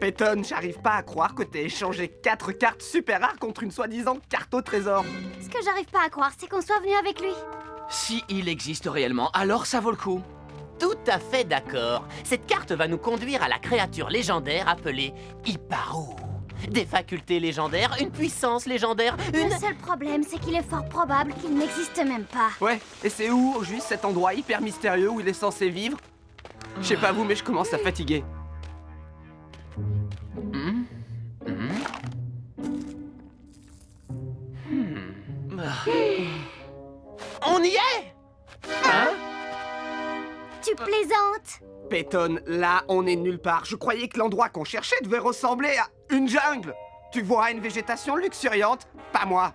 Peyton, j'arrive pas à croire que t'aies échangé 4 cartes super rares contre une soi-disant carte au trésor. Ce que j'arrive pas à croire, c'est qu'on soit venu avec lui. Si il existe réellement, alors ça vaut le coup. Tout à fait d'accord. Cette carte va nous conduire à la créature légendaire appelée Iparu. Des facultés légendaires, une puissance légendaire, Le une... seul problème, c'est qu'il est fort probable qu'il n'existe même pas. Ouais, et c'est où, au juste, cet endroit hyper mystérieux où il est censé vivre? Je sais pas vous, mais je commence à fatiguer. On y est! Tu plaisantes? Peyton, là, on est nulle part. Je croyais que l'endroit qu'on cherchait devait ressembler à une jungle. Tu vois une végétation luxuriante, pas moi.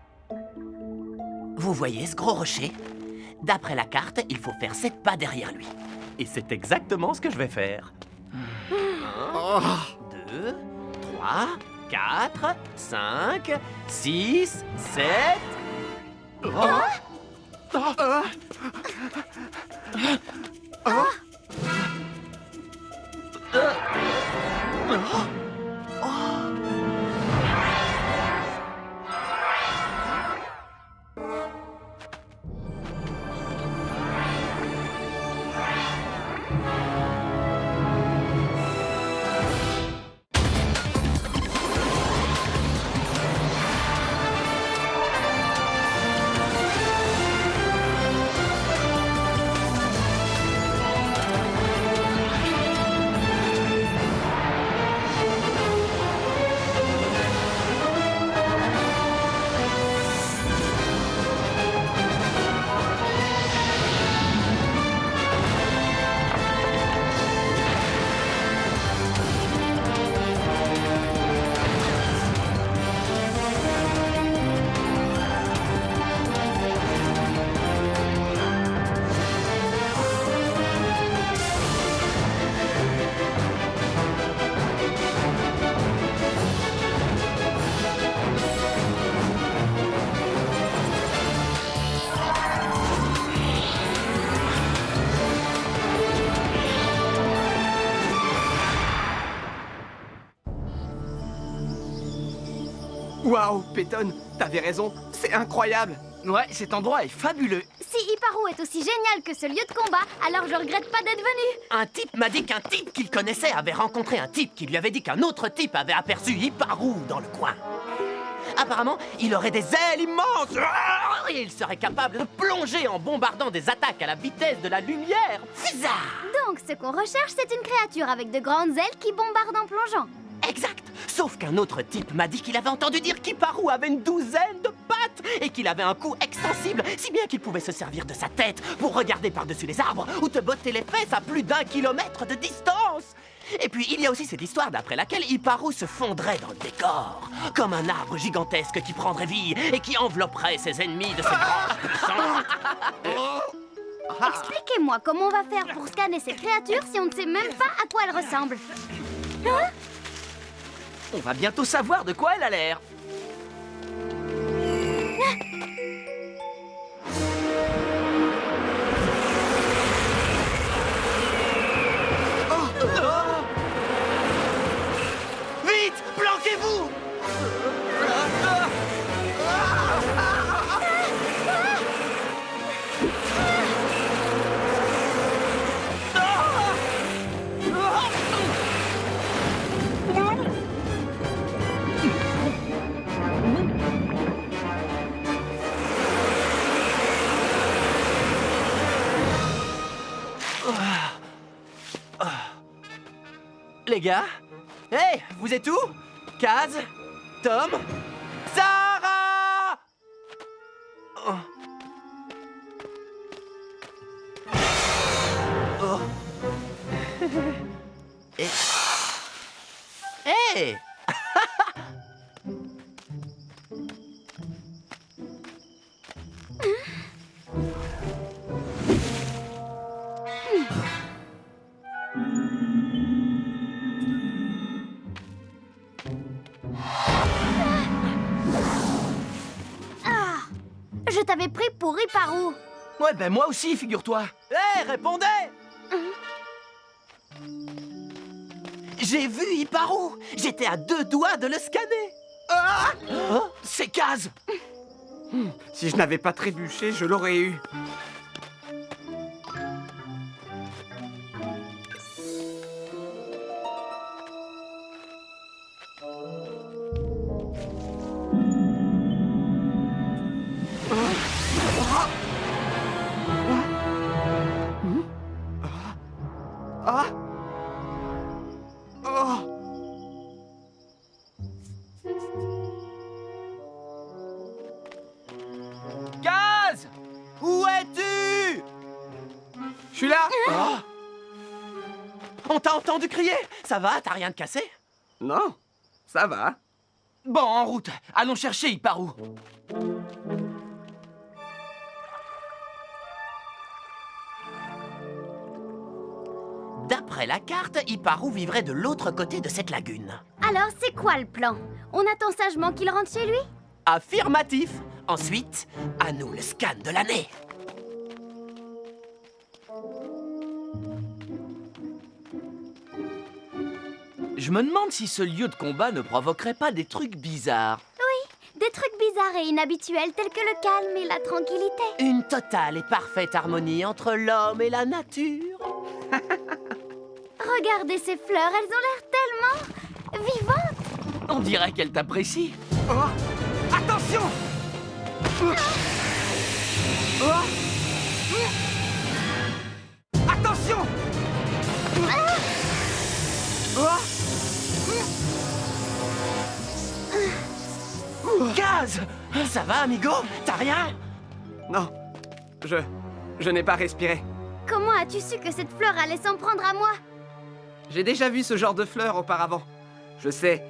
Vous voyez ce gros rocher? D'après la carte, il faut faire 7 pas derrière lui. Et c'est exactement ce que je vais faire. 1, 2, 3, 4, 5, 6, 7... Waouh, Peyton, t'avais raison, c'est incroyable. Ouais, cet endroit est fabuleux. Si Iparu est aussi génial que ce lieu de combat, alors je regrette pas d'être venu. Un type m'a dit qu'un type qu'il connaissait avait rencontré un type qui lui avait dit qu'un autre type avait aperçu Iparu dans le coin. Apparemment, il aurait des ailes immenses et il serait capable de plonger en bombardant des attaques à la vitesse de la lumière. Fuzza! Donc, ce qu'on recherche, c'est une créature avec de grandes ailes qui bombarde en plongeant. Exact! Sauf qu'un autre type m'a dit qu'il avait entendu dire qu'Iparu avait une douzaine de pattes et qu'il avait un cou extensible, si bien qu'il pouvait se servir de sa tête pour regarder par-dessus les arbres ou te botter les fesses à plus d'1 kilomètre de distance. Et puis, il y a aussi cette histoire d'après laquelle Iparu se fondrait dans le décor, comme un arbre gigantesque qui prendrait vie et qui envelopperait ses ennemis de ses branches puissantes. Expliquez-moi comment on va faire pour scanner ces créatures si on ne sait même pas à quoi elles ressemblent. Hein? On va bientôt savoir de quoi elle a l'air. Vite, planquez-vous! Les gars? Hey, vous êtes où? Kaz? Tom? Sarah? Oh. Oh. Et... Hey! Je t'avais pris pour Iparu. Ouais, ben moi aussi, figure-toi. Hé, répondez! J'ai vu Hipparou. J'étais à 2 doigts de le scanner. Ah! Oh, C'est Kaz! Si je n'avais pas trébuché, je l'aurais eu. Ah! Oh! Kaz! où es-tu? Je suis là! Oh! On t'a entendu crier. Ça va, t'as rien de cassé? Non, ça va. Bon, en route. Allons chercher Hipparou. D'après la carte, Hipparou vivrait de l'autre côté de cette lagune. Alors, c'est quoi le plan? On attend sagement qu'il rentre chez lui? Affirmatif. Ensuite, à nous le scan de l'année. Je me demande si ce lieu de combat ne provoquerait pas des trucs bizarres. Des trucs bizarres et inhabituels tels que le calme et la tranquillité. Une totale et parfaite harmonie entre l'homme et la nature. Regardez ces fleurs, elles ont l'air tellement vivantes. On dirait qu'elle t'apprécie. Oh! Attention! Oh! Attention! Oh! Kaz! Ça va, amigo? T'as rien? Non, je n'ai pas respiré. Comment as-tu su que cette fleur allait s'en prendre à moi? J'ai déjà vu ce genre de fleurs auparavant. Je sais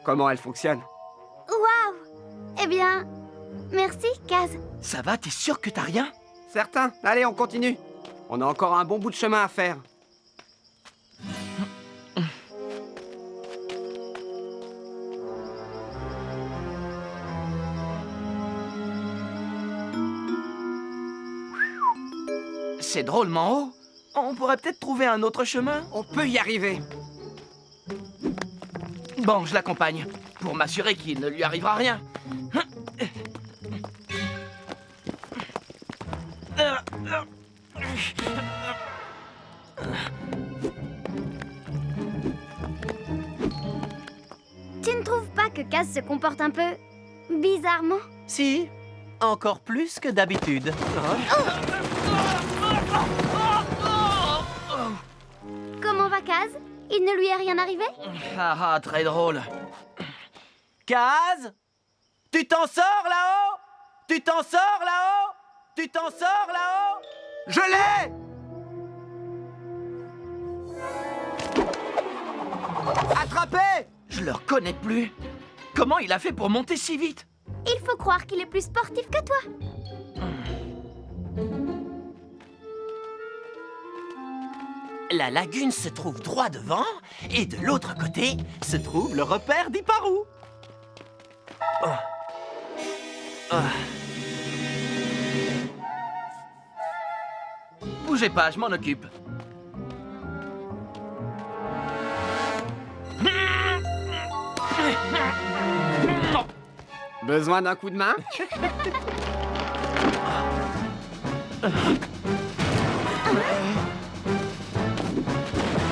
comment elles fonctionnent. Waouh! Eh bien, merci, Kaz. Ça va, t'es sûr que t'as rien? Certain. Allez, on continue. On a encore un bon bout de chemin à faire. C'est drôlement haut. On pourrait peut-être trouver un autre chemin. On peut y arriver. Bon, je l'accompagne, pour m'assurer qu'il ne lui arrivera rien. Tu ne trouves pas que Kaz se comporte un peu bizarrement? Si, encore plus que d'habitude. Comment va Kaz? Il ne lui est rien arrivé? Ah ah, très drôle. Kaz? Tu t'en sors là-haut? Tu t'en sors là-haut? Tu t'en sors là-haut? Je l'ai! Attrapé! Je le reconnais plus. Comment il a fait pour monter si vite? Il faut croire qu'il est plus sportif que toi. La lagune se trouve droit devant, et de l'autre côté se trouve le repère d'Hipparou. Bougez pas, je m'en occupe. Besoin d'un coup de main?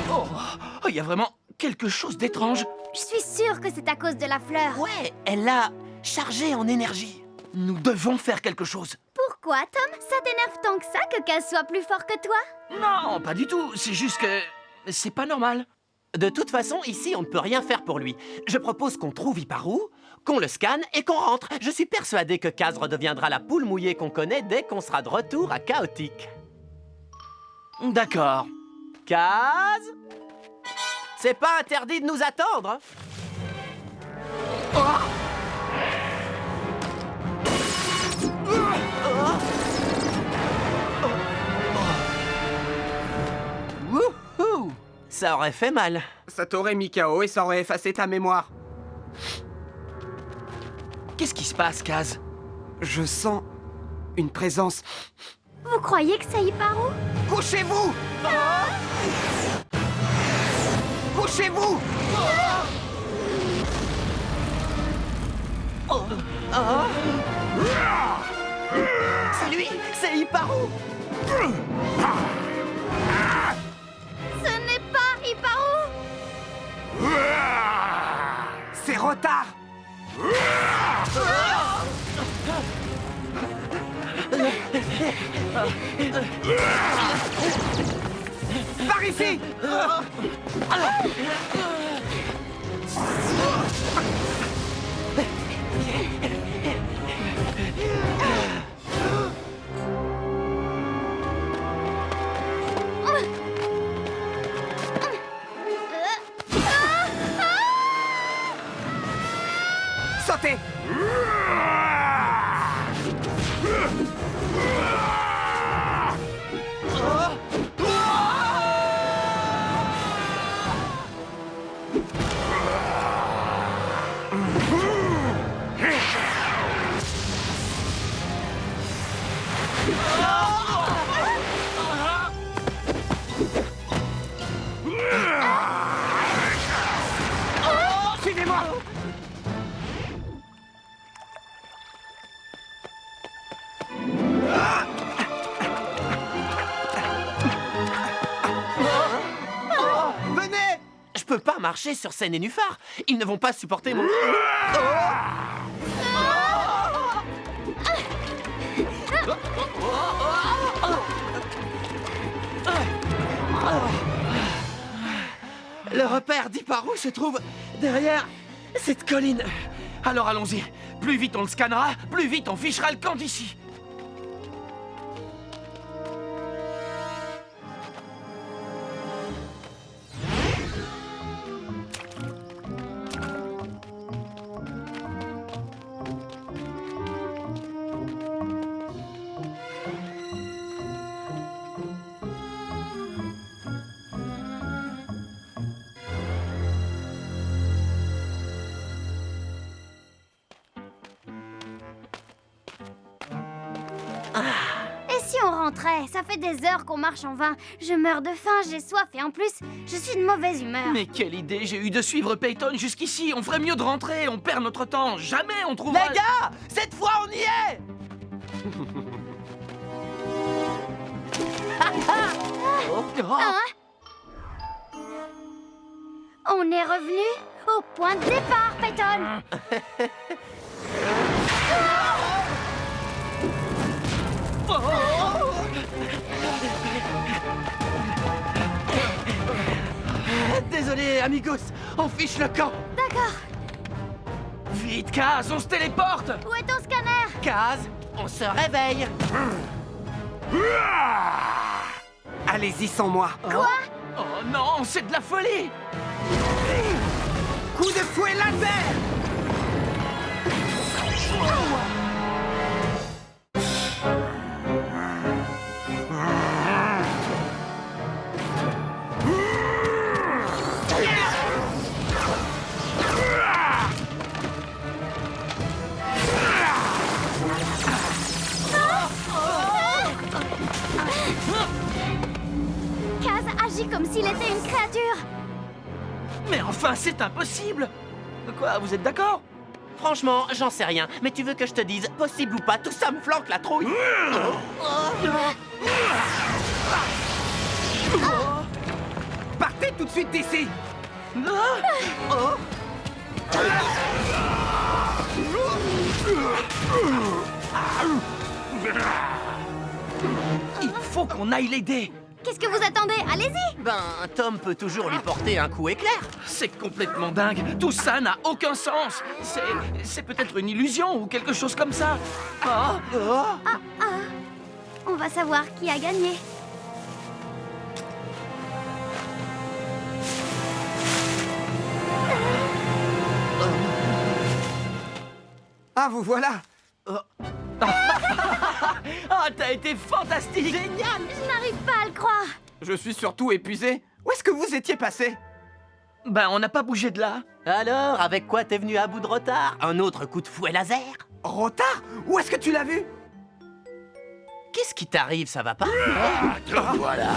Oh, il y a vraiment quelque chose d'étrange. Je suis sûre que c'est à cause de la fleur. Ouais, elle l'a chargé en énergie. Nous devons faire quelque chose. Pourquoi, Tom? Ça t'énerve tant que ça que Kaz soit plus fort que toi? Non, pas du tout. C'est juste que c'est pas normal. De toute façon, ici, on ne peut rien faire pour lui. Je propose qu'on trouve Hipparou, qu'on le scanne et qu'on rentre. Je suis persuadé que Kaz redeviendra la poule mouillée qu'on connaît dès qu'on sera de retour à Chaotique. D'accord. Kaz? C'est pas interdit de nous attendre. Wouhou! Ça aurait fait mal. Ça t'aurait mis KO et ça aurait effacé ta mémoire. Qu'est-ce qui se passe, Kaz? Je sens une présence. Vous croyez que c'est Hipparou? Couchez-vous! Couchez-vous! Accrochez-vous! C'est lui! C'est Hipparou! Ce n'est pas Hipparou! C'est Rotard! Par ici! Sautez! Suivez-moi! Venez! Je peux pas marcher sur ces nénuphars. Ils ne vont pas supporter mon... Le repère d'Hipparou se trouve derrière cette colline. Alors allons-y. Plus vite on le scannera, plus vite on fichera le camp d'ici. Et si on rentrait? Ça fait des heures qu'on marche en vain. Je meurs de faim, j'ai soif et en plus, je suis de mauvaise humeur. Mais quelle idée j'ai eu de suivre Peyton jusqu'ici. On ferait mieux de rentrer, on perd notre temps. Jamais on trouvera... Les gars! Cette fois, on y est! Oh. Hein? On est revenu au point de départ, Peyton. Désolé, amigos, on fiche le camp. D'accord. Vite, Kaz, on se téléporte. Où est ton scanner? Kaz, on se réveille. Allez-y sans moi! Quoi? Oh non, c'est de la folie. Coup de fouet laser! Kaz agit comme s'il était une créature. Mais enfin, c'est impossible. Quoi, vous êtes d'accord? Franchement, j'en sais rien. Mais tu veux que je te dise, possible ou pas, tout ça me flanque la trouille. Partez tout de suite d'ici! Il faut qu'on aille l'aider. Qu'est-ce que vous attendez? Allez-y. Ben, Tom peut toujours lui porter un coup éclair. C'est complètement dingue. Tout ça n'a aucun sens. C'est peut-être une illusion ou quelque chose comme ça. Ah. On va savoir qui a gagné. Ah, vous voilà! Ah, t'as été fantastique. Génial! Je n'arrive pas à le croire. Je suis surtout épuisé. Où est-ce que vous étiez passé? Ben, on n'a pas bougé de là. Alors, avec quoi t'es venu à bout de retard? Un autre coup de fouet laser? Rotard? Où est-ce que tu l'as vu? Qu'est-ce qui t'arrive, ça va pas? Voilà.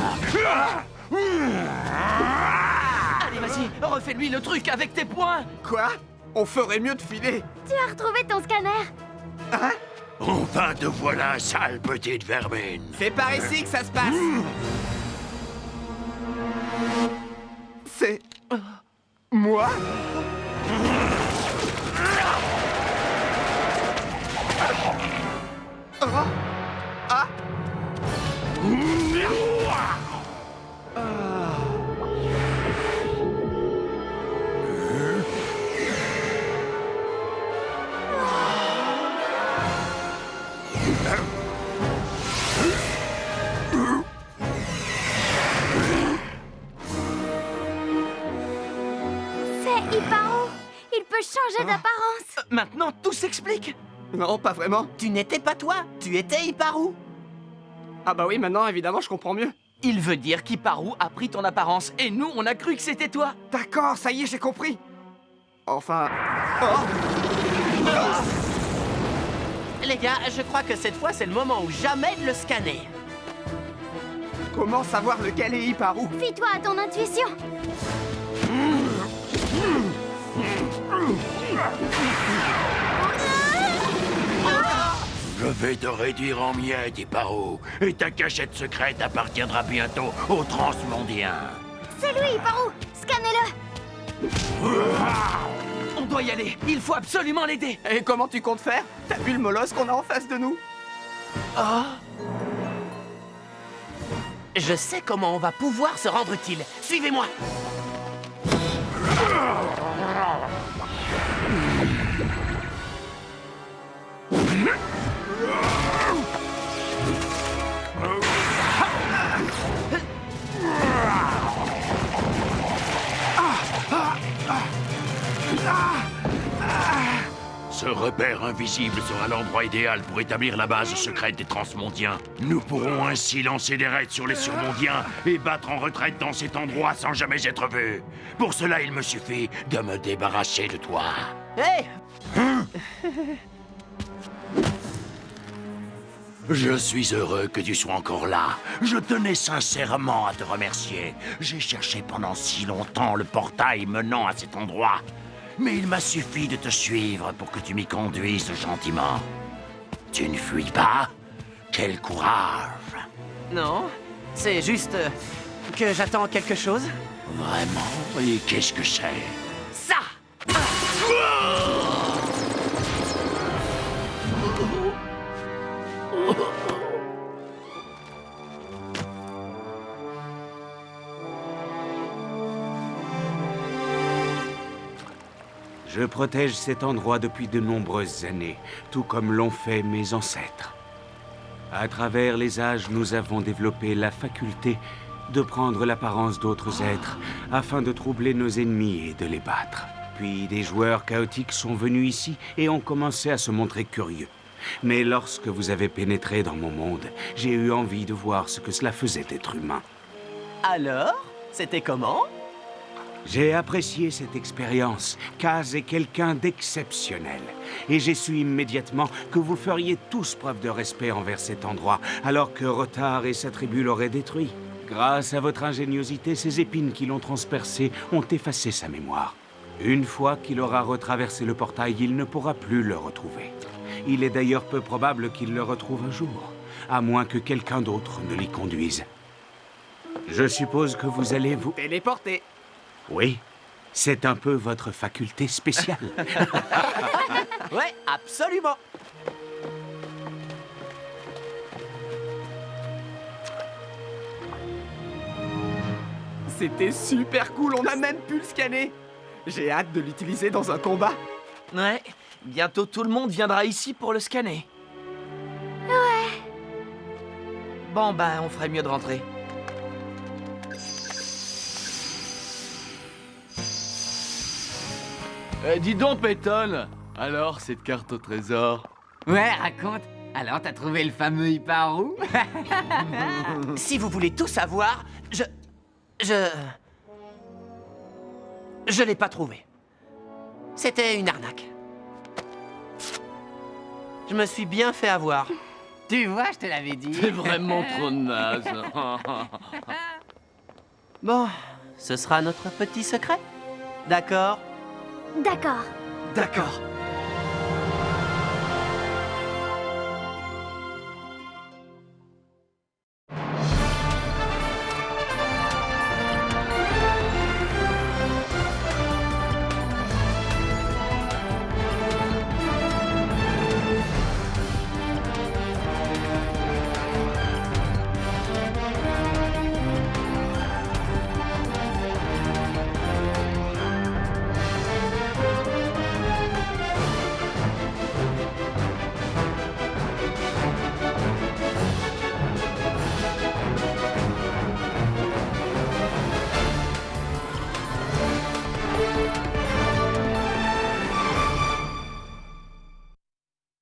Allez, vas-y, refais-lui le truc avec tes poings. Quoi? On ferait mieux de filer. Tu as retrouvé ton scanner? Hein? Enfin te voilà, sale petite vermine. C'est par ici que ça se passe. C'est... moi? Oh. Ah. C'est Hipparou. Il peut changer d'apparence. Maintenant, tout s'explique. Non, pas vraiment. Tu n'étais pas toi, tu étais Hipparou. Ah bah oui, maintenant, évidemment, je comprends mieux. Il veut dire qu'Hipparou a pris ton apparence et nous, on a cru que c'était toi. D'accord, ça y est, j'ai compris. Enfin... Oh. Les gars, je crois que cette fois, c'est le moment ou jamais de le scanner. Comment savoir lequel est Hipparou? Fie-toi à ton intuition. Je vais te réduire en miettes, Hipparou. Et ta cachette secrète appartiendra bientôt aux Transmondiens. C'est lui, Hipparou. Scannez-le. On doit y aller. Il faut absolument l'aider. Et comment tu comptes faire? T'as vu le molosse qu'on a en face de nous? Je sais comment on va pouvoir se rendre utile. Suivez-moi. Ce repère invisible sera l'endroit idéal pour établir la base secrète des Transmondiens. Nous pourrons ainsi lancer des raids sur les Surmondiens et battre en retraite dans cet endroit sans jamais être vus. Pour cela, il me suffit de me débarrasser de toi. Hé, Je suis heureux que tu sois encore là. Je tenais sincèrement à te remercier. J'ai cherché pendant si longtemps le portail menant à cet endroit. Mais il m'a suffi de te suivre pour que tu m'y conduises gentiment. Tu ne fuis pas? Quel courage! non, c'est juste que j'attends quelque chose. Vraiment? Et qu'est-ce que c'est? Ça! Je protège cet endroit depuis de nombreuses années, tout comme l'ont fait mes ancêtres. À travers les âges, nous avons développé la faculté de prendre l'apparence d'autres êtres afin de troubler nos ennemis et de les battre. Puis des joueurs chaotiques sont venus ici et ont commencé à se montrer curieux. Mais lorsque vous avez pénétré dans mon monde, j'ai eu envie de voir ce que cela faisait d'être humain. Alors, c'était comment? J'ai apprécié cette expérience. Kaz est quelqu'un d'exceptionnel. Et j'ai su immédiatement que vous feriez tous preuve de respect envers cet endroit, alors que Rotar et sa tribu l'auraient détruit. Grâce à votre ingéniosité, ces épines qui l'ont transpercé ont effacé sa mémoire. Une fois qu'il aura retraversé le portail, il ne pourra plus le retrouver. Il est d'ailleurs peu probable qu'il le retrouve un jour, à moins que quelqu'un d'autre ne l'y conduise. Je suppose que vous allez vous... Téléporté. Oui, c'est un peu votre faculté spéciale. Ouais, absolument. C'était super cool, on a même pu le scanner. J'ai hâte de l'utiliser dans un combat. Ouais, bientôt tout le monde viendra ici pour le scanner. Ouais. Bon, bah, on ferait mieux de rentrer. Dis donc, Peyton. Alors, cette carte au trésor? Ouais, raconte. Alors, t'as trouvé le fameux Hipparou? Si vous voulez tout savoir, je l'ai pas trouvé. C'était une arnaque. Je me suis bien fait avoir. Tu vois, je te l'avais dit. T'es vraiment trop naze. Bon, ce sera notre petit secret. D'accord? D'accord. D'accord.